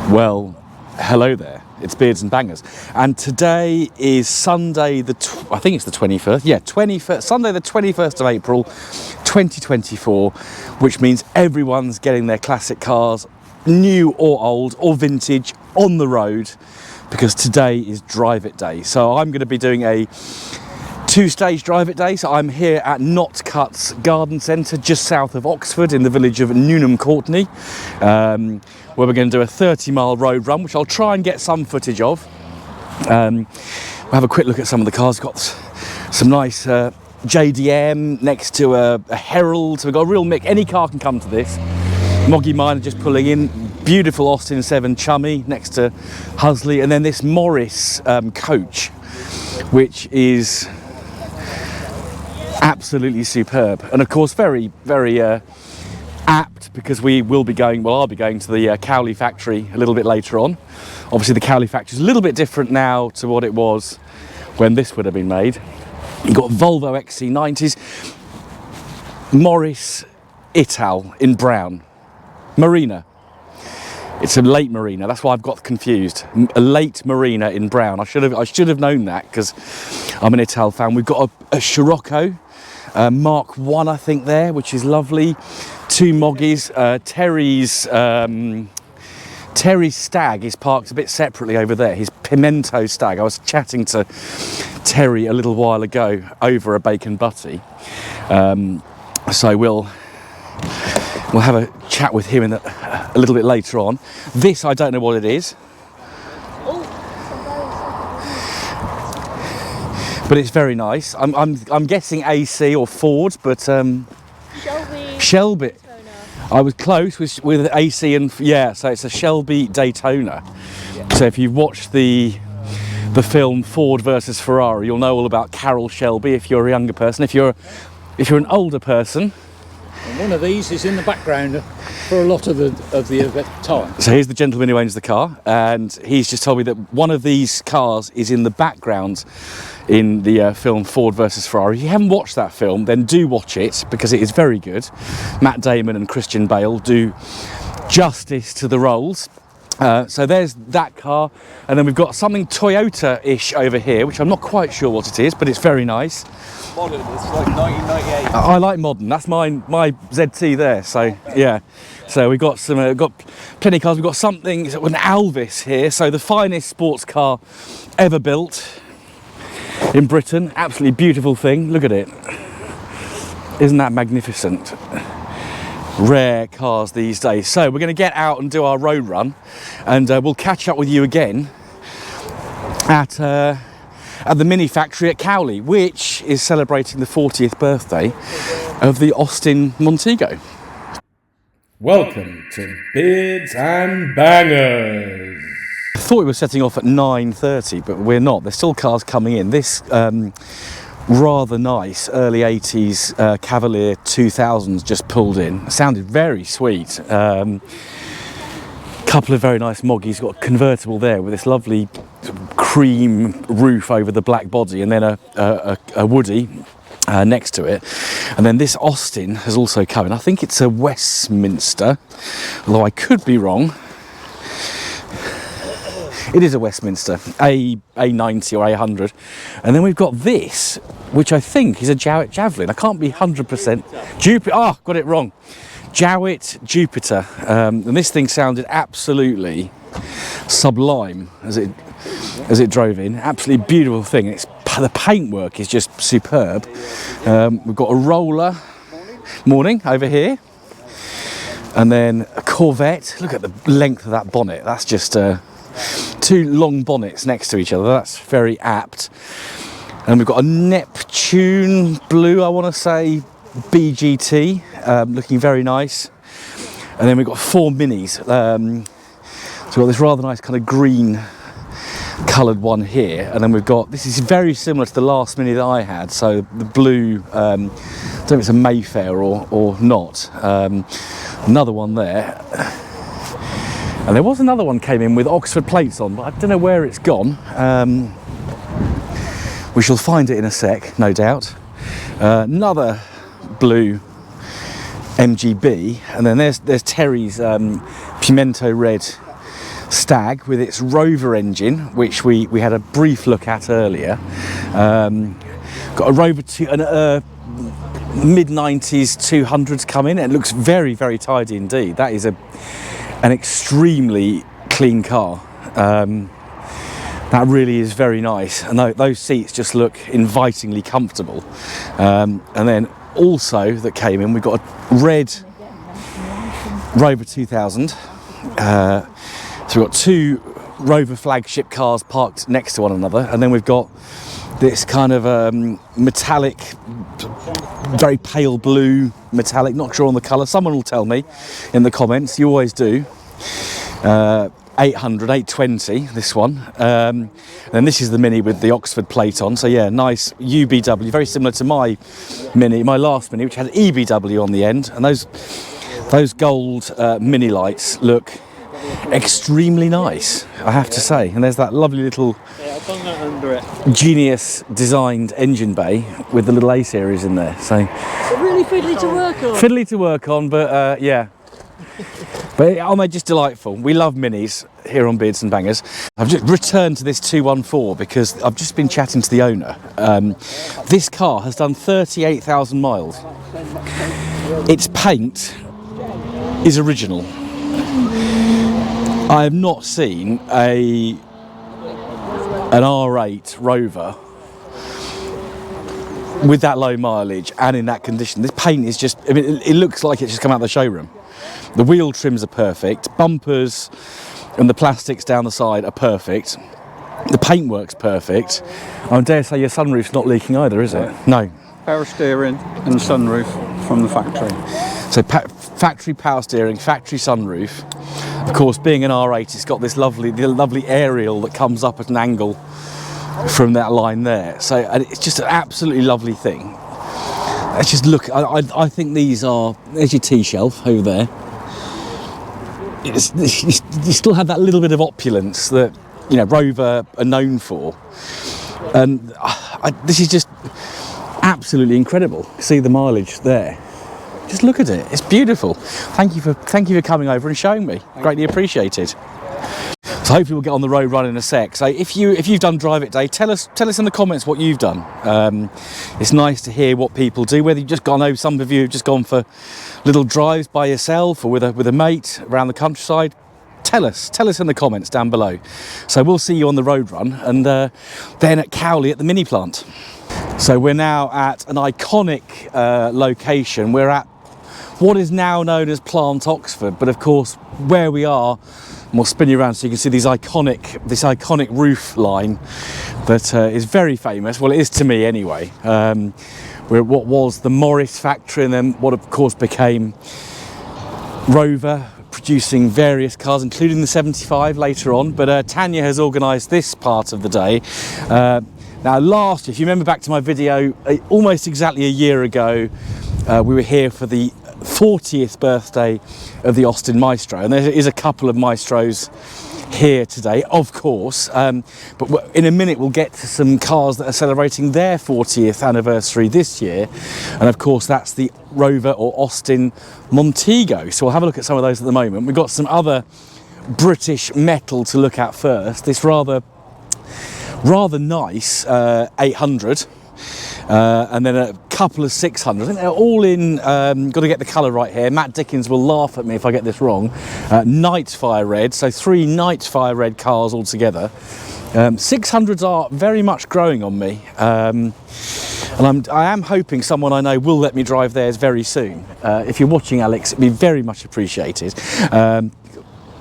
Well, hello there. It's Beards and Bangers, and today is Sunday I think it's the 21st. Yeah, 21st, Sunday the 21st of April, 2024, which means everyone's getting their classic cars, new or old or vintage, on the road, because today is Drive It Day. So I'm going to be doing a two-stage Drive It Day. So I'm here at Notcutt's Garden Centre, just south of Oxford, in the village of Newnham Courtney, where we're going to do a 30-mile road run, which I'll try and get some footage of. We'll have a quick look at some of the cars. We've got some nice JDM next to a Herald. So we've got a real mix. Any car can come to this. Moggy Miner just pulling in. Beautiful Austin 7 Chummy next to Husley. And then this Morris coach, which is absolutely superb. And of course, very, very apt, because we will be going, well, I'll be going to the Cowley factory a little bit later on. Obviously, the Cowley factory is a little bit different now to what it was when this would have been made. You've got Volvo XC90s, Morris Ital in brown, Marina. It's a late Marina. That's why I've got confused. A late Marina in brown. I should have known that, because I'm an Ital fan. We've got a Scirocco Mark 1, I think, there, which is lovely. Two Moggies. Terry's Stag is parked a bit separately over there. His Pimento Stag. I was chatting to Terry a little while ago over a bacon butty. So we'll have a chat with him a little bit later on. This, I don't know what it is. But it's very nice. I'm guessing AC or Ford, but Shelby. I was close with AC and yeah. So it's a Shelby Daytona. Yeah. So if you've watched the film Ford versus Ferrari, you'll know all about Carroll Shelby. If you're a younger person, if you're an older person. And one of these is in the background for a lot of the time. So here's the gentleman who owns the car, and he's just told me that one of these cars is in the background in the film Ford versus Ferrari. If you haven't watched that film, then do watch it, because it is very good. Matt Damon and Christian Bale do justice to the roles. So there's that car, and then we've got something Toyota-ish over here, which I'm not quite sure what it is, but it's very nice. Modern, it's like 1998. I like modern. That's my ZT there. So yeah. So we've got got plenty of cars. We've got something, an Alvis here. So the finest sports car ever built in Britain. Absolutely beautiful thing. Look at it. Isn't that magnificent? Rare cars these days. So we're going to get out and do our road run, and we'll catch up with you again at the Mini factory at Cowley, which is celebrating the 40th birthday of the Austin Montego. Welcome to Beards and Bangers. I thought we were setting off at 9:30, but we're not. There's still cars coming in. This rather nice early 80s Cavalier 2000s just pulled in. It sounded very sweet. Couple of very nice Moggies. Got a convertible there with this lovely cream roof over the black body, and then a Woody next to it. And then this Austin has also come in. I think it's a Westminster, although I could be wrong. It is a Westminster, A90 or A100. And then we've got this, which I think is a Jowett Javelin. I can't be 100%. Jupiter. Oh, got it wrong. Jowett Jupiter. And this thing sounded absolutely sublime as it drove in. Absolutely beautiful thing. The paintwork is just superb. We've got a Roller. Morning over here. And then a Corvette. Look at the length of that bonnet. That's just two long bonnets next to each other. That's very apt. And we've got a Neptune blue, I want to say, BGT, looking very nice. And then we've got four Minis. So we've got this rather nice kind of green coloured one here, and then we've got, this is very similar to the last Mini that I had, so the blue, I don't know if it's a Mayfair or not. Another one there. And there was another one came in with Oxford plates on, but I don't know where it's gone. We shall find it in a sec, no doubt. Another blue MGB, and then there's Terry's pimento red Stag with its Rover engine, which we had a brief look at earlier. Got a Rover mid-90s 200s come in. It looks very, very tidy indeed. That is an extremely clean car. That really is very nice, and those seats just look invitingly comfortable. And then also that came in, we've got a red Rover 2000. So we've got two Rover flagship cars parked next to one another, and then we've got this kind of metallic, very pale blue metallic, not sure on the colour, someone will tell me in the comments, you always do. 820, this one. And this is the Mini with the Oxford plate on, so yeah, nice UBW, very similar to my Mini, my last Mini, which had EBW on the end, and those gold Mini lights look extremely nice, I have to say. And there's that lovely little Genius designed engine bay with the little A series in there, so They're really fiddly to work on. Fiddly to work on, but yeah. But they're just delightful. We love Minis here on Beards and Bangers. I've just returned to this 214 because I've just been chatting to the owner. This car has done 38,000 miles. Its paint is original. I have not seen an R8 Rover with that low mileage and in that condition. This paint is just, I mean, it looks like it's just come out of the showroom. The wheel trims are perfect, bumpers and the plastics down the side are perfect. The paintwork's perfect. I dare say your sunroof's not leaking either, is it? No. Power steering and sunroof from the factory. So factory power steering, factory sunroof. Of course, being an R8, it's got this lovely aerial that comes up at an angle from that line there. So it's just an absolutely lovely thing. Let's just look. I think these are. There's your tea shelf over there. You still have that little bit of opulence that, you know, Rover are known for, and this is just absolutely incredible. See the mileage there. Just look at it. It's beautiful. Thank you for coming over and showing me. Greatly appreciated. So hopefully we'll get on the road run in a sec. So if you've done Drive It Day, tell us in the comments what you've done. It's nice to hear what people do. Whether you've just gone over, some of you have just gone for little drives by yourself or with a mate around the countryside. Tell us in the comments down below. So we'll see you on the road run, and then at Cowley at the mini plant. So we're now at an iconic location. We're at what is now known as Plant Oxford, but of course where we are, and we'll spin you around so you can see this iconic roof line that is very famous. Well, it is to me anyway. We're at what was the Morris factory, and then what of course became Rover, producing various cars, including the 75 later on. But Tanya has organised this part of the day. Now last year, if you remember back to my video, almost exactly a year ago, we were here for the 40th birthday of the Austin Maestro, and there is a couple of Maestros here today, of course, but in a minute we'll get to some cars that are celebrating their 40th anniversary this year, and of course that's the Rover or Austin Montego. So we'll have a look at some of those at the moment. We've got some other British metal to look at first. This rather nice 800, and then a couple of 600. I think they're all in, got to get the colour right here. Matt Dickens will laugh at me if I get this wrong. Nightfire red, so 3 Nightfire red cars altogether. 600s are very much growing on me, and I am hoping someone I know will let me drive theirs very soon. If you're watching, Alex, it'd be very much appreciated.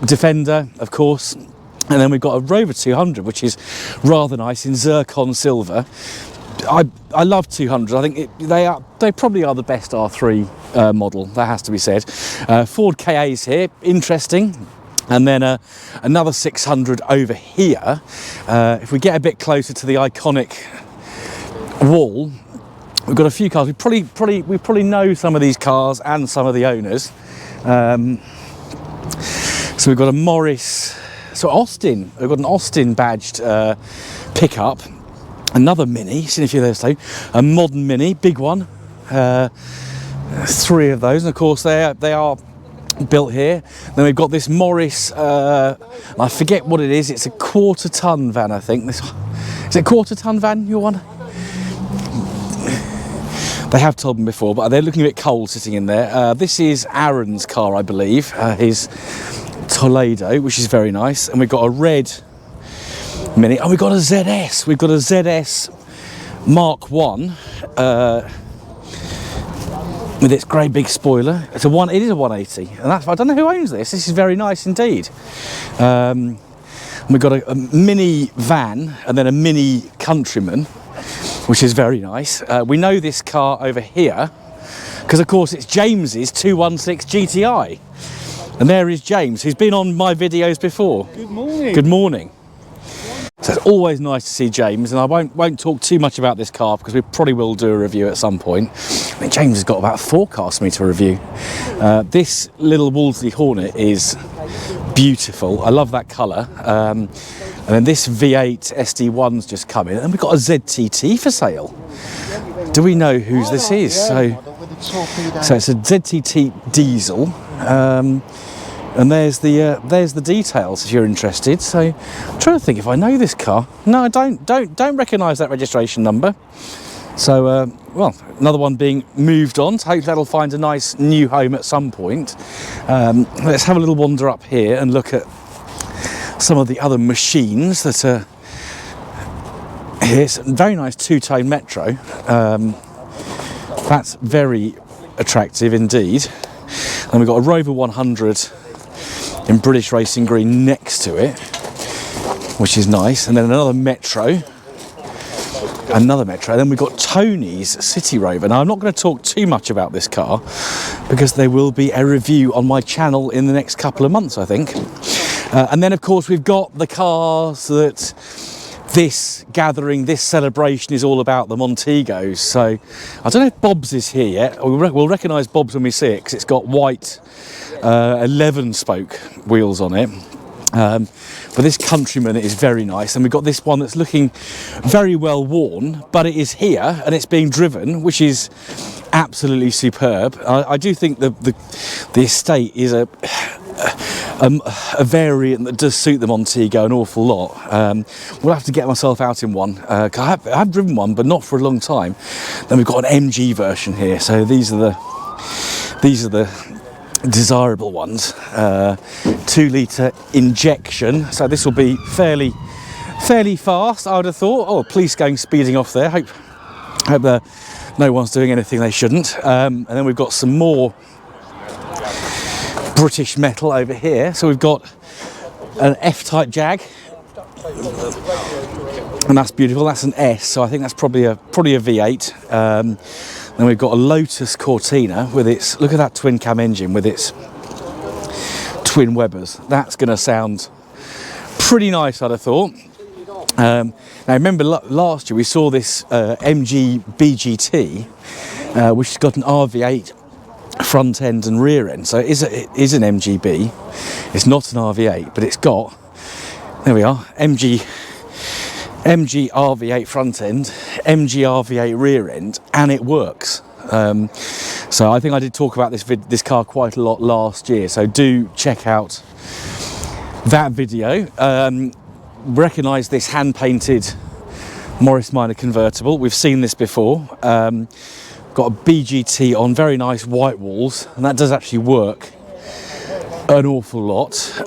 Defender, of course. And then we've got a Rover 200, which is rather nice in zircon silver. I love 200. I think they probably are the best R3 model. That has to be said. Ford KA's here, interesting. And then another 600 over here. If we get a bit closer to the iconic wall, we've got a few cars. We probably know some of these cars and some of the owners. So we've got a Morris. So Austin, we've got an Austin badged pickup, another Mini, seen a few of those too, a modern Mini, big one, 3 of those, and of course they are built here. Then we've got this Morris, I forget what it is, it's a quarter-ton van, I think. Is it a quarter-ton van, your one? They have told me before, but they're looking a bit cold sitting in there. This is Aaron's car, I believe, his Toledo, which is very nice. And we've got a red Mini. Oh, we've got a ZS. We've got a ZS Mark 1 with its great big spoiler. It is a 180, and I don't know who owns this. This is very nice indeed. We've got a mini van and then a mini Countryman, which is very nice. We know this car over here because, of course, it's James's 216 GTI. And there is James, who's been on my videos before. Good morning. Good morning. So it's always nice to see James, and I won't talk too much about this car because we probably will do a review at some point. I mean, James has got about 4 cars for me to review. This little Wolseley Hornet is beautiful. I love that colour. And then this V8 SD1's just come in, and we've got a ZTT for sale. Do we know whose this is? So it's a ZTT diesel. And there's the details if you're interested. So I'm trying to think if I know this car. No, I don't recognise that registration number. So well, another one being moved on. So hopefully that'll find a nice new home at some point. Let's have a little wander up here and look at some of the other machines that are here. It's a very nice 2-tone Metro. That's very attractive indeed. And we've got a Rover 100 in British Racing Green next to it, which is nice. And then another Metro. And then we've got Tony's City Rover. Now, I'm not going to talk too much about this car because there will be a review on my channel in the next couple of months, I think. And then, of course, we've got the cars that this gathering, this celebration is all about, the Montegos. So I don't know if Bob's is here yet. We'll recognise Bob's when we see it because it's got white 11-spoke wheels on it. But this Countryman is very nice, and we've got this one that's looking very well worn, but it is here and it's being driven, which is absolutely superb. I do think the estate is a variant that does suit the Montego an awful lot. We'll have to get myself out in one. I have driven one, but not for a long time. Then we've got an MG version here, so these are the desirable ones. 2-litre injection, so this will be fairly fast, I would have thought. Oh, police going speeding off there. Hope no one's doing anything they shouldn't. And then we've got some more British metal over here. So we've got an F-type Jag, and that's beautiful. That's an S, so I think that's probably a V8. Then we've got a Lotus Cortina with its, look at that twin cam engine with its twin Webers. That's going to sound pretty nice, I'd have thought. Now remember last year we saw this MG BGT, which has got an RV8 front end and rear end, so it is an MGB. It's not an RV8, but it's got, there we are, MG RV8 front end, MG RV8 rear end, and it works. So I think I did talk about this car quite a lot last year, so do check out that video. Recognise this hand painted Morris Minor convertible. We've seen this before. Got a BGT on, very nice white walls, and that does actually work an awful lot.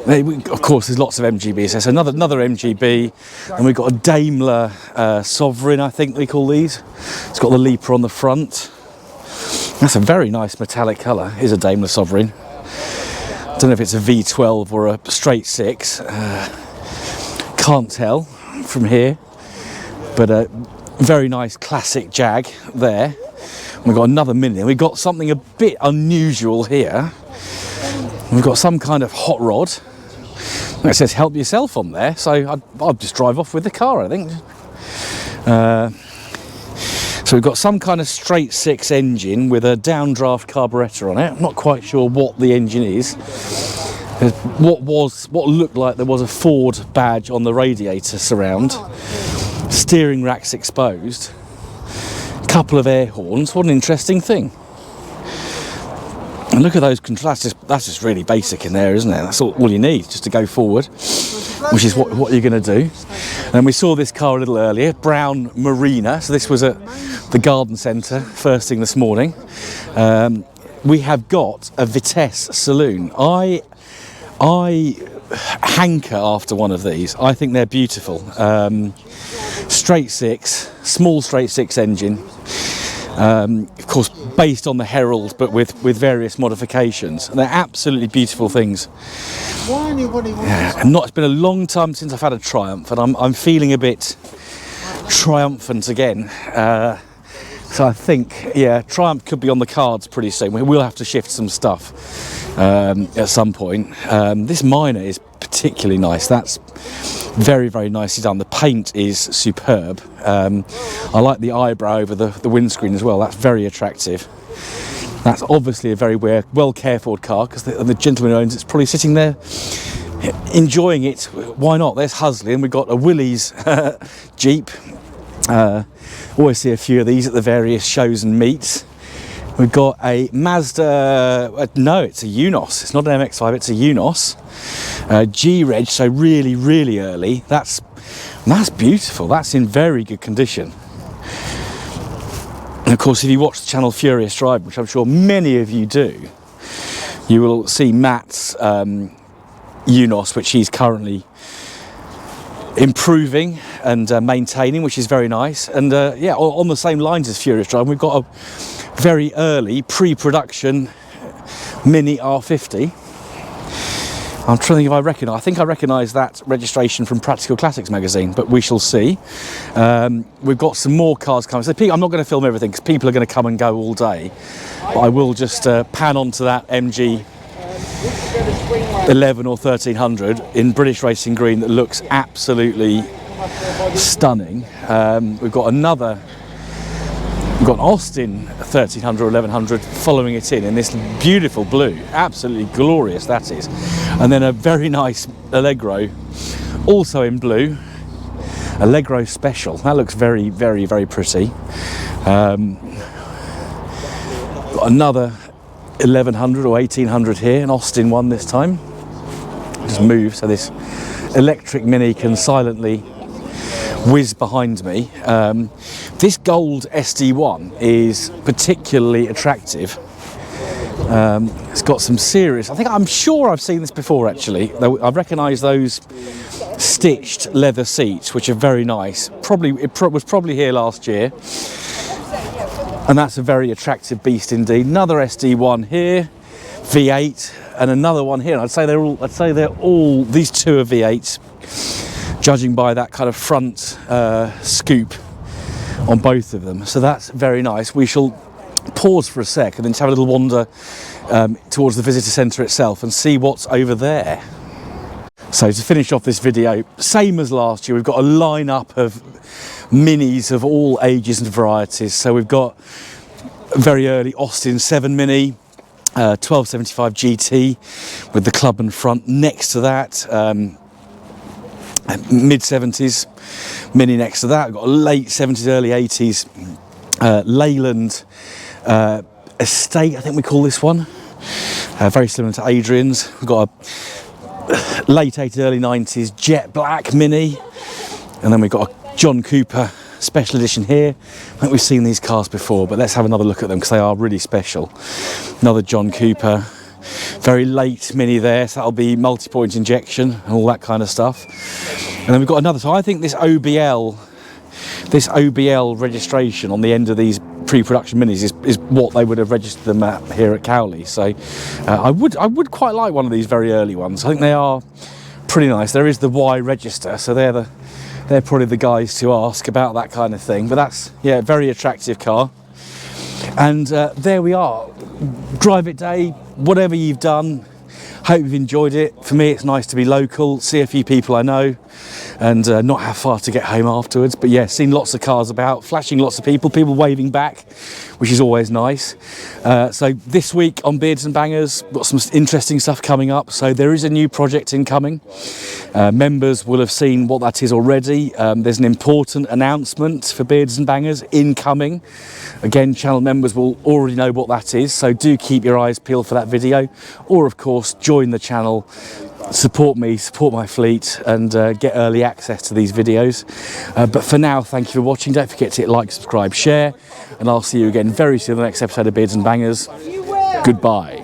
Of course, there's lots of MGBs. There's another MGB, and we've got a Daimler Sovereign, I think they call these. It's got the Leaper on the front. That's a very nice metallic colour. Is a Daimler Sovereign. I don't know if it's a V12 or a straight 6. Can't tell from here, but a very nice classic Jag there. We've got another Mini. We've got something a bit unusual here. We've got some kind of hot rod. It says help yourself on there, so I'll just drive off with the car, I think. So we've got some kind of straight 6 engine with a downdraft carburettor on it. I'm not quite sure what the engine is. What looked like there was a Ford badge on the radiator surround. Steering rack's exposed. Couple of air horns. What an interesting thing. And look at those contrasts. That's just really basic in there, isn't it? That's all you need just to go forward, which is what you're going to do. And we saw this car a little earlier, brown Marina. So this was at the garden centre first thing this morning. We have got a Vitesse saloon. I hanker after one of these. I think they're beautiful. Straight six, small straight six engine. Of course, based on the Herald, but with various modifications. And they're absolutely beautiful things. Yeah, it's been a long time since I've had a Triumph, and I'm feeling a bit triumphant again. So I think, yeah, Triumph could be on the cards pretty soon. We will have to shift some stuff at some point. This Minor is particularly nice. That's very, very nicely done. The paint is superb. I like the eyebrow over the windscreen as well. That's very attractive. That's obviously a very well cared for car, because the gentleman who owns it's probably sitting there enjoying it. Why not? There's Husley, and we've got a Willys Jeep. Always see a few of these at the various shows and meets. We've got a Mazda, no, it's a Unos. It's not an MX-5, it's a Unos. G-Reg, so really, really early. That's beautiful. That's in very good condition. And of course, if you watch the channel Furious Drive, which I'm sure many of you do, you will see Matt's Unos, which he's currently improving and maintaining, which is very nice. And yeah, on the same lines as Furious Drive, we've got a very early pre-production Mini R50. I'm trying to think if I think I recognise that registration from Practical Classics magazine, but we shall see. We've got some more cars coming. So I'm not going to film everything because people are going to come and go all day. But I will just pan onto that MG 11 or 1300 in British Racing Green that looks absolutely stunning. We've got an Austin 1300 or 1100 following it in this beautiful blue. Absolutely glorious that is. And then a very nice Allegro, also in blue. Allegro Special. That looks very, very, very pretty. Got another 1100 or 1800 here, an Austin one this time. Just move so this electric Mini can silently whiz behind me. This gold SD1 is particularly attractive. It's got some serious, I'm sure I've seen this before actually. I recognise those stitched leather seats, which are very nice. It was probably here last year. And that's a very attractive beast indeed. Another SD1 here, V8, and another one here. I'd say they're all. These two are V8s, judging by that kind of front scoop on both of them. So that's very nice. We shall pause for a sec and then have a little wander towards the visitor centre itself and see what's over there. So to finish off this video, same as last year, we've got a lineup of Minis of all ages and varieties. So we've got a very early Austin 7 Mini, 1275 GT with the Clubman front. Next to that, mid-70s Mini next to that. We've got a late 70s, early 80s Leyland Estate, I think we call this one. Very similar to Adrian's. We've got a late 80s, early 90s jet black Mini. And then we've got a John Cooper special edition here. I think we've seen these cars before, but let's have another look at them because they are really special. Another John Cooper, very late Mini there, so that'll be multi-point injection and all that kind of stuff. And then we've got another, so I think this OBL registration on the end of these pre-production Minis is what they would have registered them at here at Cowley. So I would quite like one of these very early ones. I think they are pretty nice. There is the Y register, so they're probably the guys to ask about that kind of thing. But that's, yeah, very attractive car. And there we are. Drive it day, whatever you've done, Hope you've enjoyed it. For me, it's nice to be local, see a few people I know, and not have far to get home afterwards. But yeah, seen lots of cars about, flashing lots of people waving back, which is always nice. So this week on Beards and Bangers, got some interesting stuff coming up. So there is a new project incoming. Members will have seen what that is already. There's an important announcement for Beards and Bangers incoming. Again, channel members will already know what that is, so do keep your eyes peeled for that video, or of course join the channel, support me, support my fleet, and get early access to these videos. But for now, thank you for watching. Don't forget to hit like, subscribe, share, and I'll see you again very soon in the next episode of Beards and Bangers. Goodbye.